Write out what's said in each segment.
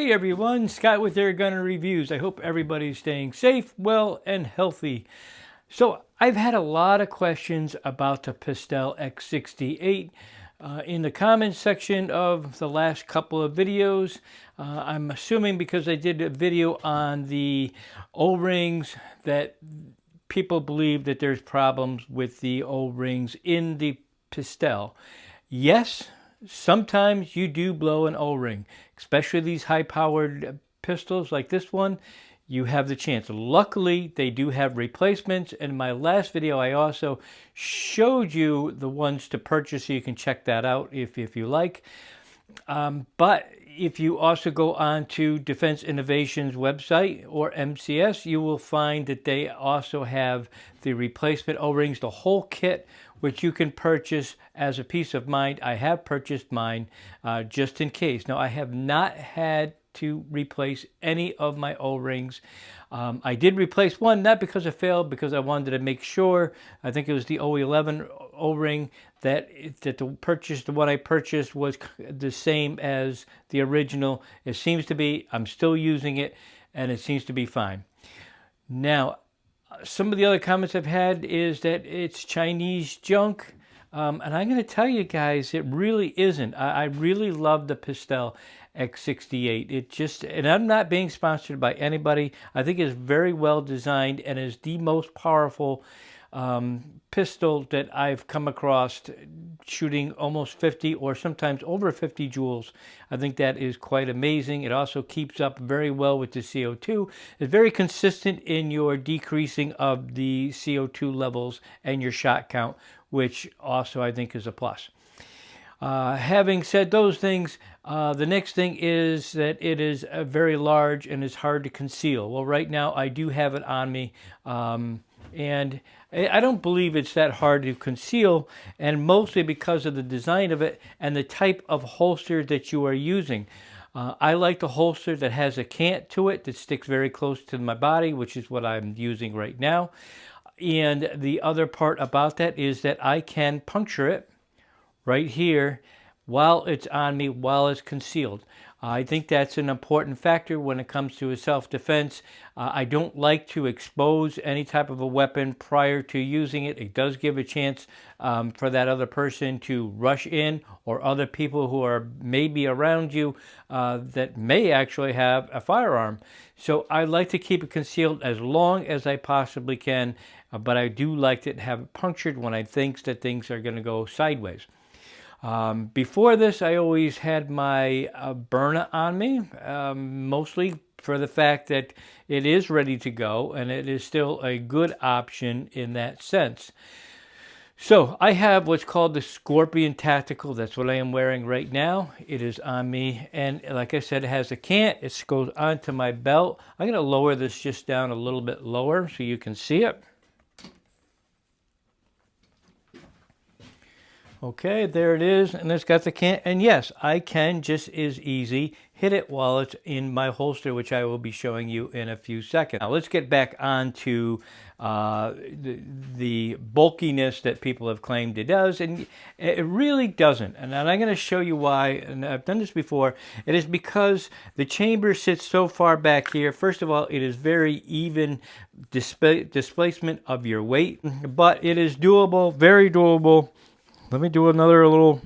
Hey everyone, Scott with Air Gunner Reviews. I hope everybody's staying safe, well, and healthy. So I've had a lot of questions about the Pistelle x68 in the comments section of the last couple of videos. I'm assuming because I did a video on the O-rings that people believe that there's problems with the O-rings in the Pistelle. Yes, sometimes you do blow an O-ring, especially these high-powered pistols like this one. You have the chance. Luckily, they do have replacements. In my last video, I also showed you the ones to purchase, so you can check that out if you like. But if you also go on to Defense Innovation's website or MCS, you will find that they also have the replacement O-rings, the whole kit, which you can purchase as a peace of mind. I have purchased mine just in case. Now, I have not had to replace any of my O-rings. I did replace one, not because it failed, because I wanted to make sure. I think it was the 011 O-ring that the one I purchased was the same as the original. It seems to be. I'm still using it, and it seems to be fine. Now, some of the other comments I've had is that it's Chinese junk. And I'm going to tell you guys, it really isn't. I really love the Pistelle x68. It just, and I'm not being sponsored by anybody. I think it's very well designed and is the most powerful pistol that I've come across, shooting almost 50 or sometimes over 50 joules. I think that is quite amazing. It also keeps up very well with the CO2. It's very consistent in your decreasing of the CO2 levels and your shot count, which also I think is a plus. Having said those things, the next thing is that it is very large and is hard to conceal. Well, right now I do have it on me, and I don't believe it's that hard to conceal, and mostly because of the design of it and the type of holster that you are using. I like the holster that has a cant to it that sticks very close to my body, which is what I'm using right now. And the other part about that is that I can puncture it right here while it's on me, while it's concealed. I think that's an important factor when it comes to a self-defense. I don't like to expose any type of a weapon prior to using it. It does give a chance for that other person to rush in, or other people who are maybe around you that may actually have a firearm. So I like to keep it concealed as long as I possibly can, but I do like to have it punctured when I think that things are going to go sideways. Before this, I always had my Byrna on me, mostly for the fact that it is ready to go and it is still a good option in that sense. So I have what's called the Scorpion Tactical. That's what I am wearing right now. It is on me, and like I said, it has a cant. It goes onto my belt. I'm going to lower this just down a little bit lower so you can see it. Okay, there it is, and it's got the cant, and yes, I can just as easy hit it while it's in my holster, which I will be showing you in a few seconds. Now let's get back on to the bulkiness that people have claimed it does, and it really doesn't. And I'm going to show you why, and I've done this before. It is because the chamber sits so far back here. First of all, it is very even displacement of your weight, but it is doable, very doable. Let me do another little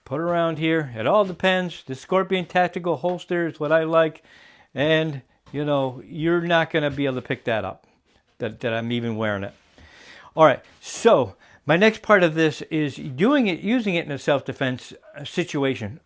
put around here. It all depends. The Scorpion Tactical holster is what I like. And, you know, you're not going to be able to pick that up, that I'm even wearing it. All right. So my next part of this is using it in a self-defense situation.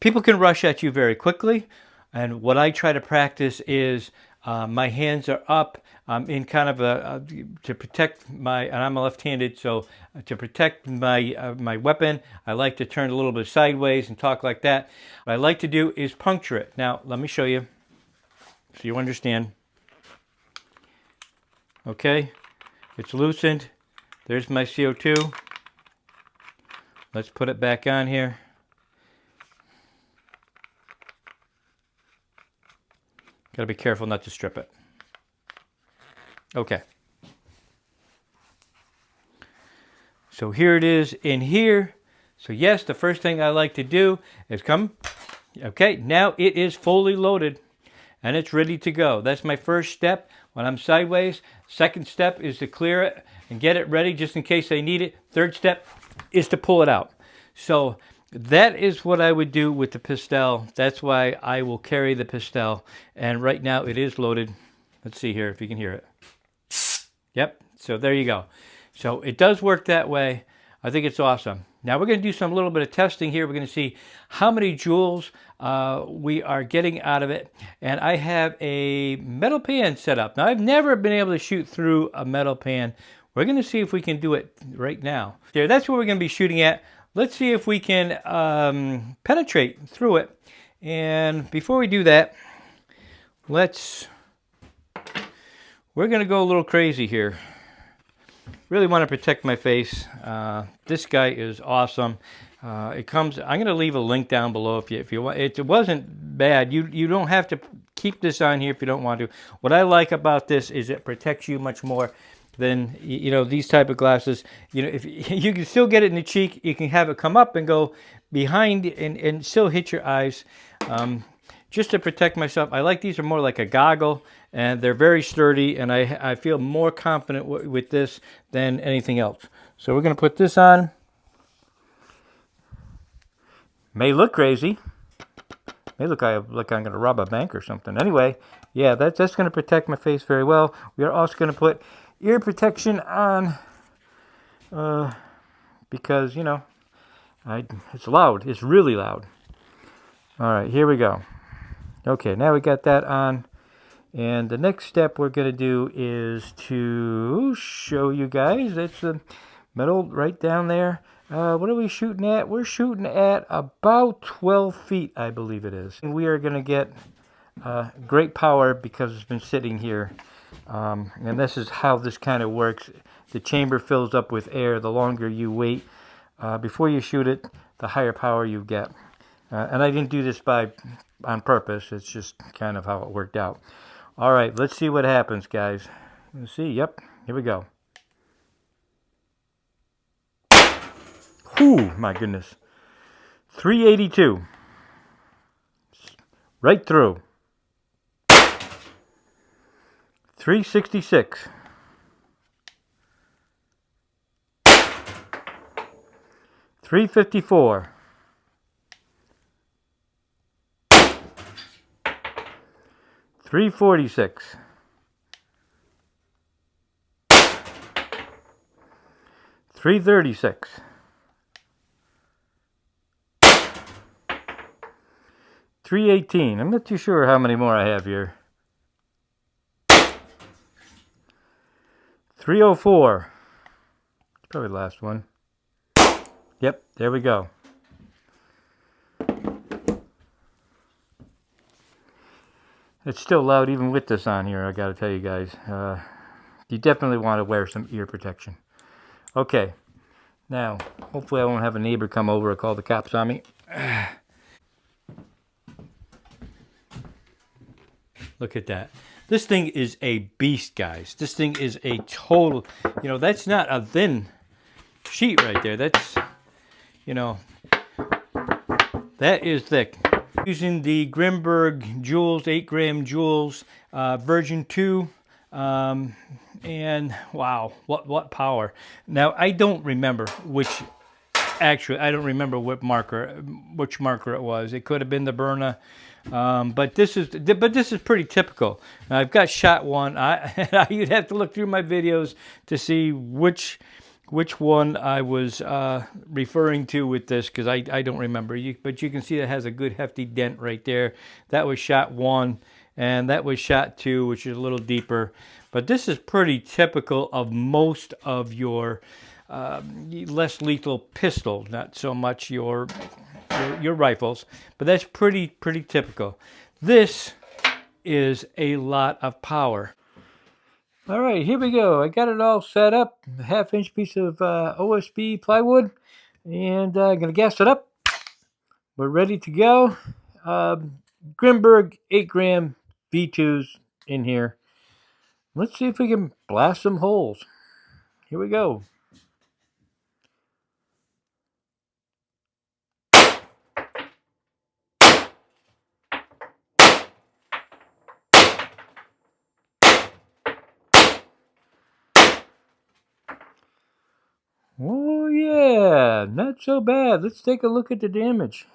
People can rush at you very quickly. And what I try to practice is my hands are up in kind of to protect my, and I'm left-handed, so to protect my my weapon, I like to turn a little bit sideways and talk like that. What I like to do is puncture it. Now, let me show you so you understand. Okay, it's loosened. There's my CO2. Let's put it back on here. Got to be careful not to strip it. Okay. So here it is in here. So yes, the first thing I like to do is come. Okay, now it is fully loaded and it's ready to go. That's my first step when I'm sideways. Second step is to clear it and get it ready just in case I need it. Third step is to pull it out. So that is what I would do with the Pistelle. That's why I will carry the Pistelle. And right now it is loaded. Let's see here if you can hear it. Yep, so there you go. So it does work that way. I think it's awesome. Now we're going to do a little bit of testing here. We're going to see how many joules we are getting out of it. And I have a metal pan set up. Now I've never been able to shoot through a metal pan. We're going to see if we can do it right now. There, that's what we're going to be shooting at. Let's see if we can penetrate through it. And before we do that, we're going to go a little crazy here. Really want to protect my face. This guy is awesome. It comes. I'm going to leave a link down below if you want. It wasn't bad. You don't have to keep this on here if you don't want to. What I like about this is it protects you much more than these type of glasses. If you can still get it in the cheek, you can have it come up and go behind and still hit your eyes. Just to protect myself. I like these are more like a goggle, and they're very sturdy, and I feel more confident with this than anything else. So we're going to put this on. May look crazy. May look like I'm going to rob a bank or something. Anyway, yeah, that's going to protect my face very well. We are also going to put ear protection on because, it's loud. It's really loud. All right, here we go. Okay, now we got that on. And the next step we're going to do is to show you guys. It's the metal right down there. What are we shooting at? We're shooting at about 12 feet, I believe it is. And we are going to get great power because it's been sitting here. And this is how this kind of works. The chamber fills up with air. The longer you wait before you shoot it, the higher power you get. And I didn't do this on purpose. It's just kind of how it worked out. All right, let's see what happens, guys. Let's see. Yep, here we go. Whew, my goodness. 382. Right through. 366. 354. 346. 336. 318. I'm not too sure how many more I have here. 304. Probably the last one. Yep, there we go. It's still loud even with this on here, I gotta tell you guys. You definitely want to wear some ear protection. Okay, now, hopefully I won't have a neighbor come over or call the cops on me. Look at that. This thing is a beast, guys. This thing is a total, that's not a thin sheet right there. That's, that is thick. Using the Grimberg joules, 8-gram joules, version 2, and wow, what power. Now, I don't remember which marker it was. It could have been the Berna, but this is pretty typical. Now, I've got shot one. You'd have to look through my videos to see which one I was referring to with this, because I don't remember. But you can see that has a good hefty dent right there. That was shot 1, and that was shot 2, which is a little deeper. But this is pretty typical of most of your less lethal pistols, not so much your rifles, but that's pretty typical. This is a lot of power. All right, here we go. I got it all set up. A 1/2-inch piece of OSB plywood, and I'm going to gas it up. We're ready to go. Grimberg 8-gram V2s in here. Let's see if we can blast some holes. Here we go. bad. Not so bad. Let's take a look at the damage.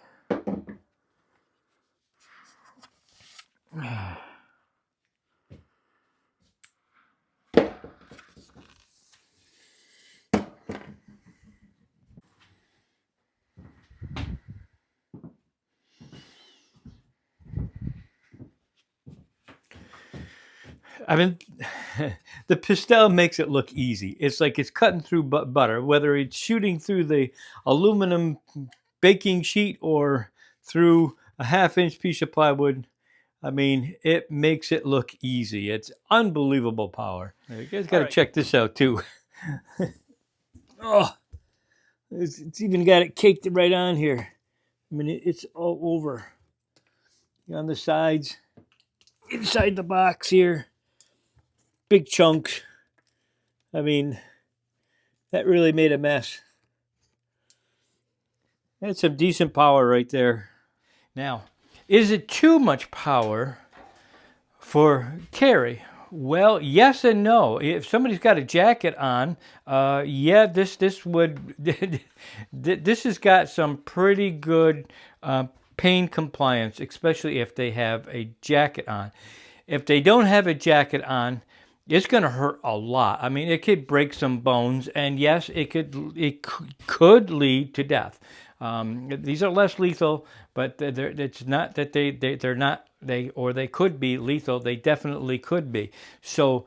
I mean, the Pistelle makes it look easy. It's like it's cutting through butter, whether it's shooting through the aluminum baking sheet or through a half-inch piece of plywood. I mean, it makes it look easy. It's unbelievable power. You guys got to check this out too. Oh, it's even got it caked right on here. I mean, it's all over on the sides, inside the box here. Big chunks. I mean, that really made a mess. That's some decent power right there. Now, is it too much power for carry? Well, yes and no. If somebody's got a jacket on, yeah, this would this has got some pretty good pain compliance, especially if they have a jacket on. If they don't have a jacket on, it's going to hurt a lot. I mean, it could break some bones, and yes, it could lead to death. These are less lethal, but it's not that they're not they could be lethal. They definitely could be. So,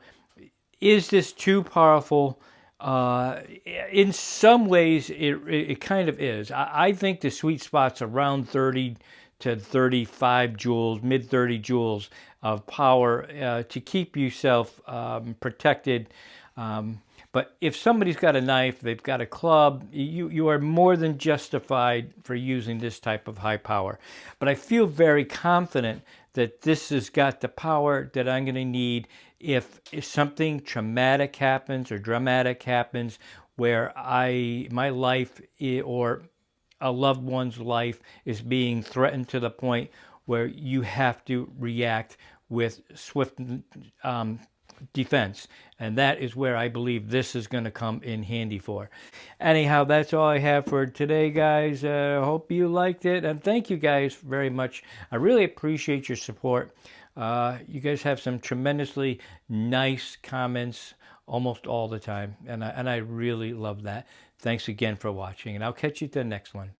is this too powerful? In some ways, it kind of is. I think the sweet spot's around 30 to 35 joules, mid 30 joules of power to keep yourself protected. But if somebody's got a knife, they've got a club, you are more than justified for using this type of high power. But I feel very confident that this has got the power that I'm going to need if something traumatic happens or dramatic happens where my life or a loved one's life is being threatened to the point where you have to react with swift defense. And that is where I believe this is going to come in handy for. Anyhow, that's all I have for today, guys. Hope you liked it. And thank you guys very much. I really appreciate your support. You guys have some tremendously nice comments almost all the time. And I really love that. Thanks again for watching. And I'll catch you at the next one.